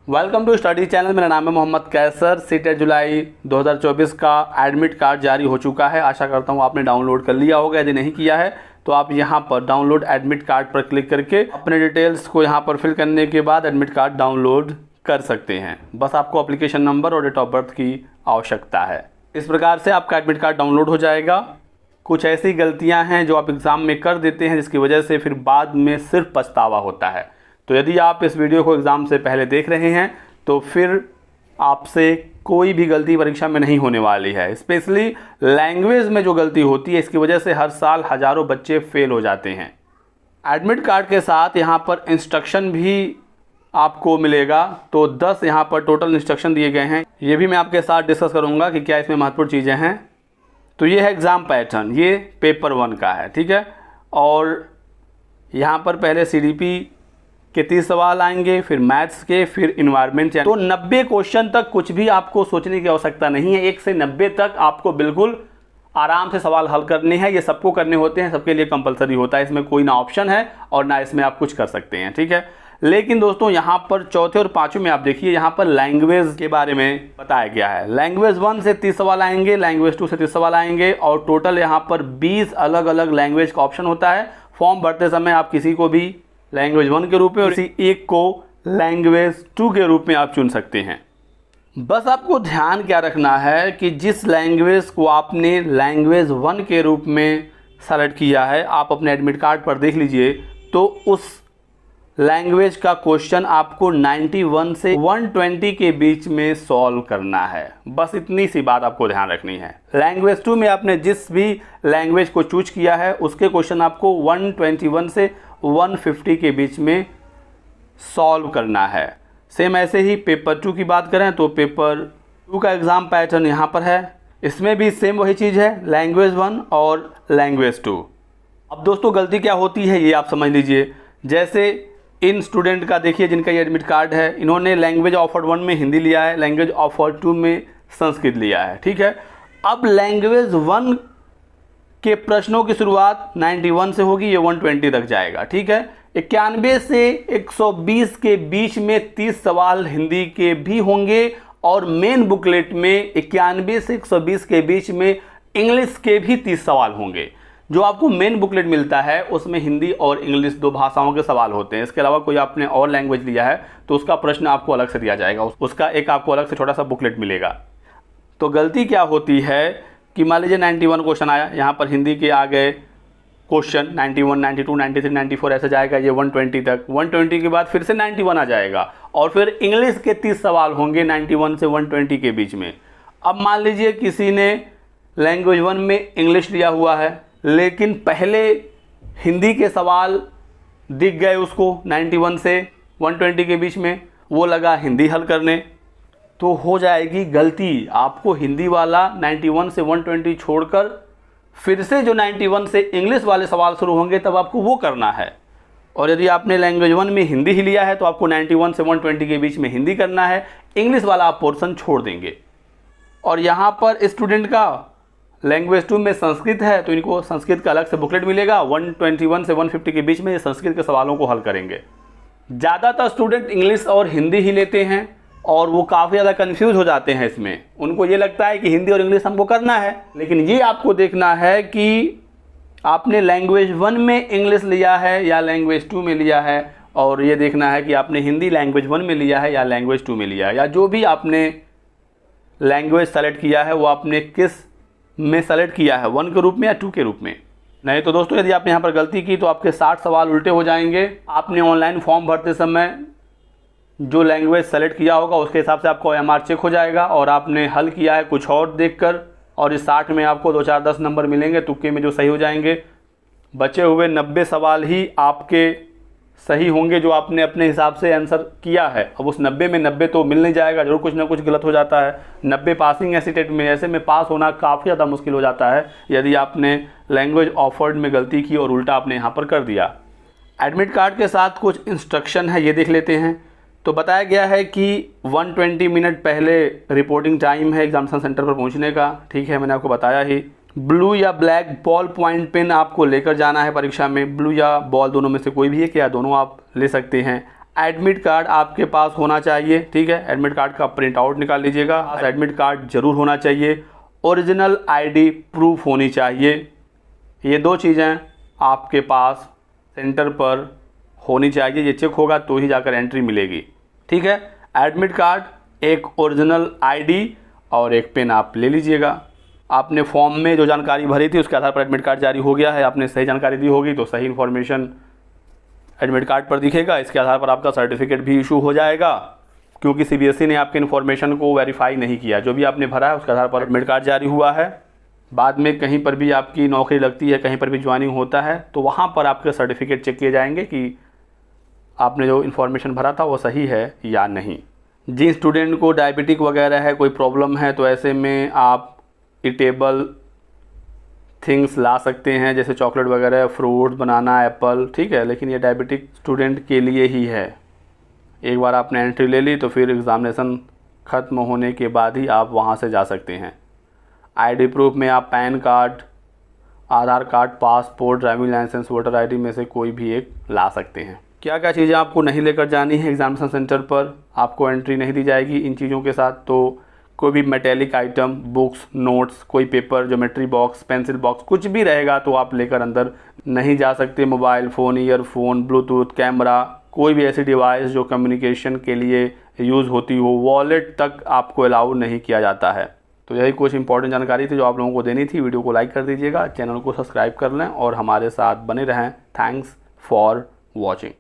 Welcome to study channel. मेरा नाम है मोहम्मद कैसर। सीटेट जुलाई 2024 का एडमिट कार्ड जारी हो चुका है। आशा करता हूँ आपने डाउनलोड कर लिया होगा। यदि नहीं किया है तो आप यहाँ पर डाउनलोड एडमिट कार्ड पर क्लिक करके अपने डिटेल्स को यहाँ पर फिल करने के बाद एडमिट कार्ड डाउनलोड कर सकते हैं। बस आपको एप्लीकेशन नंबर और डेट ऑफ बर्थ की आवश्यकता है। इस प्रकार से आपका एडमिट कार्ड डाउनलोड हो जाएगा। कुछ ऐसी गलतियाँ हैं जो आप एग्ज़ाम में कर देते हैं, जिसकी वजह से फिर बाद में सिर्फ पछतावा होता है। तो यदि आप इस वीडियो को एग्ज़ाम से पहले देख रहे हैं तो फिर आपसे कोई भी गलती परीक्षा में नहीं होने वाली है। स्पेशली लैंग्वेज में जो गलती होती है, इसकी वजह से हर साल हज़ारों बच्चे फेल हो जाते हैं। एडमिट कार्ड के साथ यहाँ पर इंस्ट्रक्शन भी आपको मिलेगा। तो 10 यहाँ पर टोटल इंस्ट्रक्शन दिए गए हैं। ये भी मैं आपके साथ डिस्कस करूँगा कि क्या इसमें महत्वपूर्ण चीज़ें हैं। तो ये है एग्ज़ाम पैटर्न, ये पेपर 1 का है, ठीक है। और यहाँ पर पहले CDP के 30 सवाल आएंगे, फिर मैथ्स के, फिर इन्वायरमेंट। तो 90 क्वेश्चन तक कुछ भी आपको सोचने की आवश्यकता नहीं है। 1 से 90 तक आपको बिल्कुल आराम से सवाल हल करने हैं। ये सबको करने होते हैं, सबके लिए कंपलसरी होता है। इसमें कोई ना ऑप्शन है और ना इसमें आप कुछ कर सकते हैं, ठीक है। लेकिन दोस्तों यहाँ पर चौथे और पाँचवें में आप देखिए, यहाँ पर लैंग्वेज के बारे में बताया गया है। लैंग्वेज 1 से 30 सवाल आएंगे, लैंग्वेज 2 से 30 सवाल आएंगे और टोटल यहाँ पर 20 अलग अलग लैंग्वेज का ऑप्शन होता है। फॉर्म भरते समय आप किसी को भी लैंग्वेज 1 के रूप में और किसी एक को लैंग्वेज 2 के रूप में आप चुन सकते हैं। बस आपको ध्यान क्या रखना है कि जिस लैंग्वेज को आपने लैंग्वेज 1 के रूप में सेलेक्ट किया है, आप अपने एडमिट कार्ड पर देख लीजिए, तो उस लैंग्वेज का क्वेश्चन आपको 91 से 120 के बीच में सॉल्व करना है। बस इतनी सी बात आपको ध्यान रखनी है। लैंग्वेज 2 में आपने जिस भी लैंग्वेज को चूज किया है, उसके क्वेश्चन आपको 121 से 150 के बीच में सॉल्व करना है। सेम ऐसे ही पेपर 2 की बात करें तो पेपर 2 का एग्ज़ाम पैटर्न यहाँ पर है। इसमें भी सेम वही चीज़ है, लैंग्वेज 1 और लैंग्वेज 2। अब दोस्तों गलती क्या होती है ये आप समझ लीजिए। जैसे इन स्टूडेंट का देखिए, जिनका ये एडमिट कार्ड है, इन्होंने लैंग्वेज ऑफर्ड 1 में हिंदी लिया है, लैंग्वेज ऑफर्ड 2 में संस्कृत लिया है, ठीक है। अब लैंग्वेज 1 के प्रश्नों की शुरुआत 91 से होगी, ये 120 तक जाएगा, ठीक है। 91 से 120 के बीच में 30 सवाल हिंदी के भी होंगे और मेन बुकलेट में 91 से 120 के बीच में इंग्लिश के भी 30 सवाल होंगे। जो आपको मेन बुकलेट मिलता है उसमें हिंदी और इंग्लिश 2 भाषाओं के सवाल होते हैं। इसके अलावा कोई आपने और लैंग्वेज लिया है तो उसका प्रश्न आपको अलग से दिया जाएगा, उसका एक आपको अलग से छोटा सा बुकलेट मिलेगा। तो गलती क्या होती है कि मान लीजिए 91 क्वेश्चन आया, यहाँ पर हिंदी के आ गए क्वेश्चन 91, 92, 93, 94 ऐसे जाएगा ये 120 तक। 120 के बाद फिर से 91 आ जाएगा और फिर इंग्लिश के 30 सवाल होंगे 91 से 120 के बीच में। अब मान लीजिए किसी ने लैंग्वेज 1 में इंग्लिश लिया हुआ है, लेकिन पहले हिंदी के सवाल दिख गए उसको 91 से 120 के बीच में, वो लगा हिंदी हल करने, तो हो जाएगी गलती। आपको हिंदी वाला 91 से 120 छोड़कर फिर से जो 91 से इंग्लिश वाले सवाल शुरू होंगे तब आपको वो करना है। और यदि आपने लैंग्वेज 1 में हिंदी ही लिया है तो आपको 91 से 120 के बीच में हिंदी करना है, इंग्लिश वाला आप पोर्शन छोड़ देंगे। और यहाँ पर स्टूडेंट का लैंग्वेज 2 में संस्कृत है तो इनको संस्कृत का अलग से बुकलेट मिलेगा। 121 से 150 के बीच में ये संस्कृत के सवालों को हल करेंगे। ज़्यादातर स्टूडेंट इंग्लिश और हिंदी ही लेते हैं और वो काफ़ी ज़्यादा कंफ्यूज हो जाते हैं इसमें। उनको ये लगता है कि हिंदी और इंग्लिश हमको करना है, लेकिन ये आपको देखना है कि आपने लैंग्वेज 1 में इंग्लिश लिया है या लैंग्वेज 2 में लिया है, और ये देखना है कि आपने हिंदी लैंग्वेज 1 में लिया है या लैंग्वेज 2 में लिया है, या जो भी आपने लैंग्वेज सेलेक्ट किया है वो आपने किस में सेलेक्ट किया है, 1 के रूप में या 2 के रूप में। नहीं तो दोस्तों यदि आपने यहाँ पर गलती की तो आपके 60 सवाल उल्टे हो जाएंगे। आपने ऑनलाइन फॉर्म भरते समय जो लैंग्वेज सेलेक्ट किया होगा उसके हिसाब से आपका OMR चेक हो जाएगा और आपने हल किया है कुछ और देखकर, और इस 60 में आपको 2, 4, 10 नंबर मिलेंगे तुक्के में जो सही हो जाएंगे। बचे हुए 90 सवाल ही आपके सही होंगे जो आपने अपने हिसाब से आंसर किया है। अब उस 90 में 90 तो मिल नहीं जाएगा, जरूर कुछ ना कुछ गलत हो जाता है। 90 पासिंग एसिटेट में, ऐसे में पास होना काफ़ी ज़्यादा मुश्किल हो जाता है यदि आपने लैंग्वेज ऑफर्ड में गलती की और उल्टा आपने यहाँ पर कर दिया। एडमिट कार्ड के साथ कुछ इंस्ट्रक्शन है, ये देख लेते हैं। तो बताया गया है कि 120 मिनट पहले रिपोर्टिंग टाइम है एग्जामिनेशन सेंटर पर पहुँचने का, ठीक है, मैंने आपको बताया ही। ब्लू या ब्लैक बॉल पॉइंट पेन आपको लेकर जाना है परीक्षा में। ब्लू या बॉल दोनों में से कोई भी एक या दोनों आप ले सकते हैं। एडमिट कार्ड आपके पास होना चाहिए, ठीक है। एडमिट कार्ड का प्रिंट आउट निकाल लीजिएगा। एडमिट कार्ड जरूर होना चाहिए। ओरिजिनल आईडी प्रूफ होनी चाहिए। ये 2 चीज़ें आपके पास सेंटर पर होनी चाहिए। ये चेक होगा तो ही जाकर एंट्री मिलेगी, ठीक है। एडमिट कार्ड, एक ओरिजिनल आईडी और एक पेन आप ले लीजिएगा। आपने फॉर्म में जो जानकारी भरी थी उसके आधार पर एडमिट कार्ड जारी हो गया है। आपने सही जानकारी दी होगी तो सही इन्फॉर्मेशन एडमिट कार्ड पर दिखेगा। इसके आधार पर आपका सर्टिफिकेट भी इशू हो जाएगा, क्योंकि सीबीएसई ने आपके इन्फॉर्मेशन को वेरीफाई नहीं किया। जो भी आपने भरा है उसके आधार पर एडमिट कार्ड जारी हुआ है। बाद में कहीं पर भी आपकी नौकरी लगती है, कहीं पर भी ज्वाइनिंग होता है, तो वहाँ पर आपके सर्टिफिकेट चेक किए जाएंगे कि आपने जो इन्फॉर्मेशन भरा था वो सही है या नहीं। जिन स्टूडेंट को डायबिटिक वगैरह है, कोई प्रॉब्लम है, तो ऐसे में आप ईटेबल थिंग्स ला सकते हैं, जैसे चॉकलेट वगैरह, फ्रूट्स, बनाना, एप्पल, ठीक है। लेकिन ये डायबिटिक स्टूडेंट के लिए ही है। एक बार आपने एंट्री ले ली तो फिर एग्ज़ामिनेशन ख़त्म होने के बाद ही आप वहाँ से जा सकते हैं। आईडी प्रूफ में आप PAN card, Aadhaar card, passport, driving licence, voter ID में से कोई भी एक ला सकते हैं। क्या क्या चीज़ें आपको नहीं लेकर जानी है एग्जामिनेशन सेंटर पर, आपको एंट्री नहीं दी जाएगी इन चीज़ों के साथ। तो कोई भी मेटेलिक आइटम, बुक्स, नोट्स, कोई paper, geometry box, pencil box, कुछ भी रहेगा तो आप लेकर अंदर नहीं जा सकते। Mobile phone, earphone, Bluetooth, camera, कोई भी ऐसी डिवाइस जो कम्युनिकेशन के लिए यूज़ होती हो, वॉलेट तक आपको अलाउ नहीं किया जाता है। तो यही कुछ इंपॉर्टेंट जानकारी थी जो आप लोगों को देनी थी। वीडियो को लाइक कर दीजिएगा, चैनल को सब्सक्राइब कर लें और हमारे साथ बने रहें। Thanks for watching.